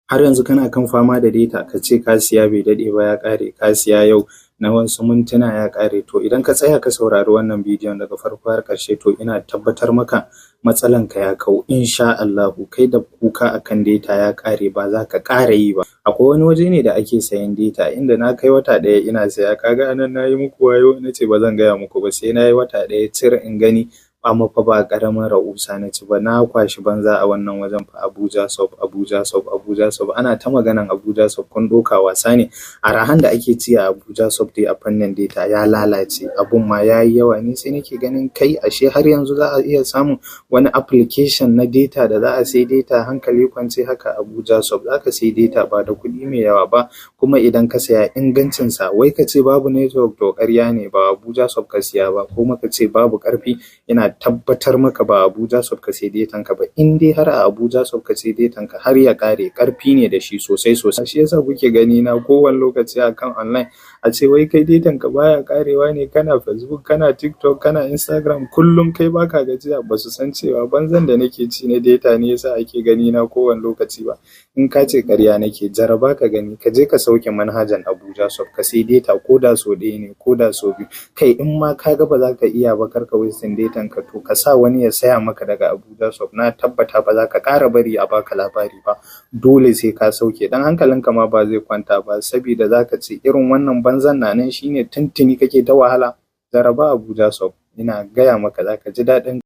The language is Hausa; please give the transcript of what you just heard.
har yanzu kana kan fama da data ka ce ka siya bai daɗe ba ya ƙare, ka siya yau na wasu mintuna ya ƙare. To idan ka tsaya ka saurari wannan bidiyon daga farko har ƙarshe, to ina tabbatar maka matsalan ka ya kau insha Allahu. Kai da kuka akan data ya ƙare ba za ka ƙara yi ba. Akwai wani waje ne da ake sayan data inda na kai wata ɗaya ina saya, kaga anan nayi muku wayo na ce ba zan gaya muku ba, sai nayi wata ɗaya cir in gani, amma fa ba ƙaramin ra'usa na ci ba. Na kwashi banza a wannan wajen fa. Abuja Shop, Abuja Shop, Abuja Shop, ana ta maganan Abuja Shop, kun ɗauka wasa ne. Arahan da ake ci a Abuja Shop dai a fannin data ya lalace, abun ma ya yi yawa. Ni sai nake ganin kai ashe har yanzu za a iya samun wani application na data da za a sai data hankali kwance haka. Abuja Shop za ka sai data ba da kuɗi mai yawa ba, kuma idan ka saya ingancinsa. Wai ka ce babu network, to ƙarya ne, ba Abuja Shop ka siya ba. Kuma ka ce babu ƙarfi, ina tabbatar maka ba Abuja Shop ka sai datan ka ba. In dai har a Abuja Shop ka sai datan ka har ya ƙare, ƙarfi ne da shi sosai sosai. Shi yasa kuke gani na kowane lokaci akan online a ce wai kai datan ka baya ƙarewa ne, kana Facebook, kana TikTok, kana Instagram, kullum kai baka gajiya. Ba su san cewa banzan da nake ci na data ne yasa ake gani na kowane lokaci ba. In ka ce ƙarya nake, jaraba ka gani, ka je ka sauke manhajan Abuja Shop ka sai data, ko da so ɗaya ne ko da so biyu. Kai in ma ka ga ba za ka iya ba, kar ka wasting datan ka, to ka sa wani ya saya maka daga Abuja Shop. Na tabbata ba za ka ƙara bari a baka labari ba, dole sai ka sauke. Dan hankalinka ma ba zai kwanta ba, saboda za ka ce irin wannan banzan na nan shine tuntuni kake ta wahala. Jaraba Abuja Shop, ina gaya maka za ka ji daɗin